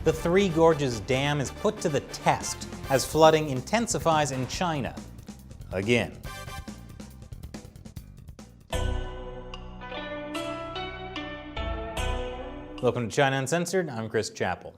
The Three Gorges Dam is put to the test as flooding intensifies in China. Again. Welcome to China Uncensored. I'm Chris Chappell.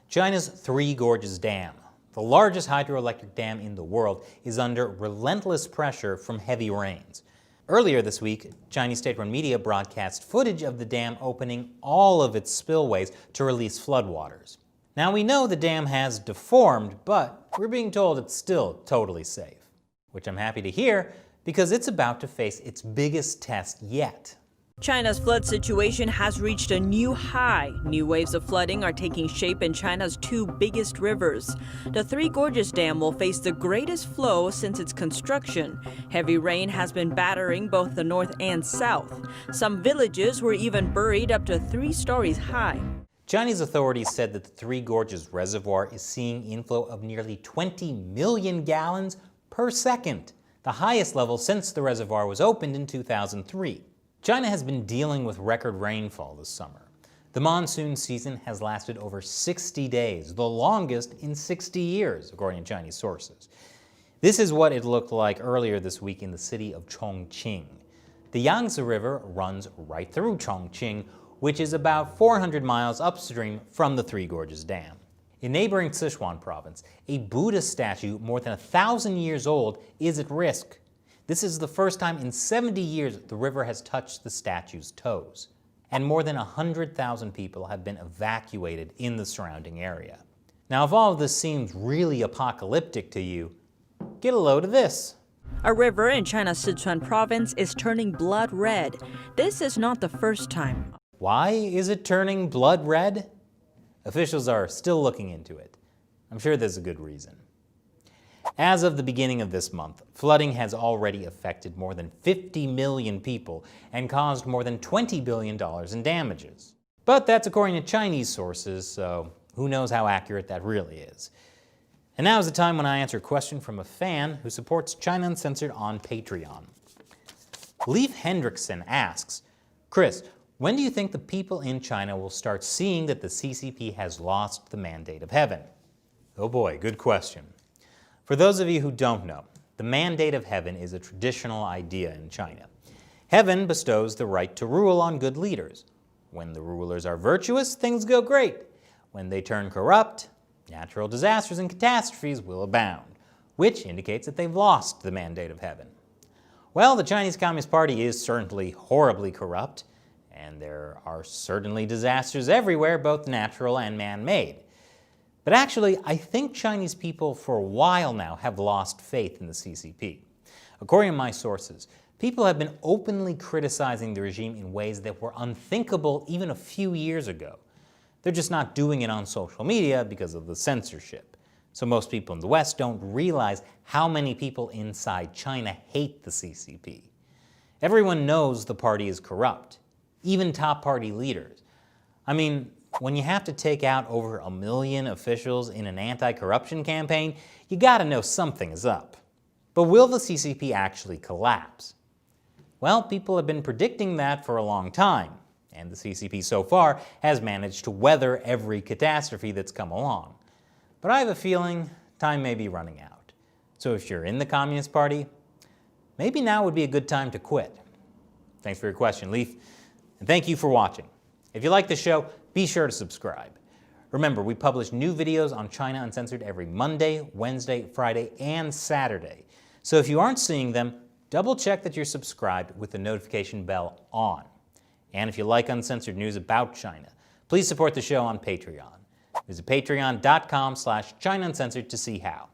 China's Three Gorges Dam, the largest hydroelectric dam in the world, is under relentless pressure from heavy rains. Earlier this week, Chinese state-run media broadcast footage of the dam opening all of its spillways to release floodwaters. Now we know the dam has deformed, but we're being told it's still totally safe. Which I'm happy to hear, because it's about to face its biggest test yet. China's flood situation has reached a new high. New waves of flooding are taking shape in China's two biggest rivers. The Three Gorges Dam will face the greatest flow since its construction. Heavy rain has been battering both the north and south. Some villages were even buried up to 3 stories high. Chinese authorities said that the Three Gorges Reservoir is seeing inflow of nearly 20 million gallons per second, the highest level since the reservoir was opened in 2003. China has been dealing with record rainfall this summer. The monsoon season has lasted over 60 days, the longest in 60 years, according to Chinese sources. This is what it looked like earlier this week in the city of Chongqing. The Yangtze River runs right through Chongqing, which is about 400 miles upstream from the Three Gorges Dam. In neighboring Sichuan province, a Buddha statue more than 1,000 years old is at risk. This is the first time in 70 years the river has touched the statue's toes. And more than 100,000 people have been evacuated in the surrounding area. Now, if all of this seems really apocalyptic to you, get a load of this. A river in China's Sichuan province is turning blood red. This is not the first time. Why is it turning blood red? Officials are still looking into it. I'm sure there's a good reason. As of the beginning of this month, flooding has already affected more than 50 million people and caused more than $20 billion in damages. But that's according to Chinese sources, so who knows how accurate that really is. And now is the time when I answer a question from a fan who supports China Uncensored on Patreon. Leif Hendrickson asks, Chris, when do you think the people in China will start seeing that the CCP has lost the mandate of heaven? Oh boy, good question. For those of you who don't know, the mandate of heaven is a traditional idea in China. Heaven bestows the right to rule on good leaders. When the rulers are virtuous, things go great. When they turn corrupt, natural disasters and catastrophes will abound, which indicates that they've lost the mandate of heaven. Well, the Chinese Communist Party is certainly horribly corrupt, and there are certainly disasters everywhere, both natural and man-made. But actually, I think Chinese people for a while now have lost faith in the CCP. According to my sources, people have been openly criticizing the regime in ways that were unthinkable even a few years ago. They're just not doing it on social media because of the censorship. So most people in the West don't realize how many people inside China hate the CCP. Everyone knows the party is corrupt, even top party leaders. I mean, when you have to take out over 1 million officials in an anti-corruption campaign, you gotta know something is up. But will the CCP actually collapse? Well, people have been predicting that for a long time, and the CCP so far has managed to weather every catastrophe that's come along. But I have a feeling time may be running out. So if you're in the Communist Party, maybe now would be a good time to quit. Thanks for your question, Leif, and thank you for watching. If you like the show, be sure to subscribe. Remember, we publish new videos on China Uncensored every Monday, Wednesday, Friday, and Saturday. So if you aren't seeing them, double check that you're subscribed with the notification bell on. And if you like uncensored news about China, please support the show on Patreon. Visit patreon.com/China Uncensored to see how.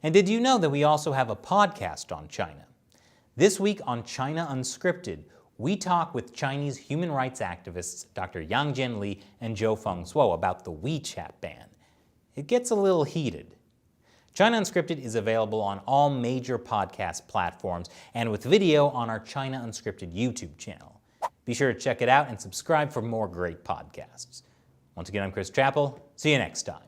And did you know that we also have a podcast on China? This week on China Unscripted, we talk with Chinese human rights activists Dr. Yang Jianli and Zhou Fengsuo about the WeChat ban. It gets a little heated. China Unscripted is available on all major podcast platforms and with video on our China Unscripted YouTube channel. Be sure to check it out and subscribe for more great podcasts. Once again, I'm Chris Chappell. See you next time.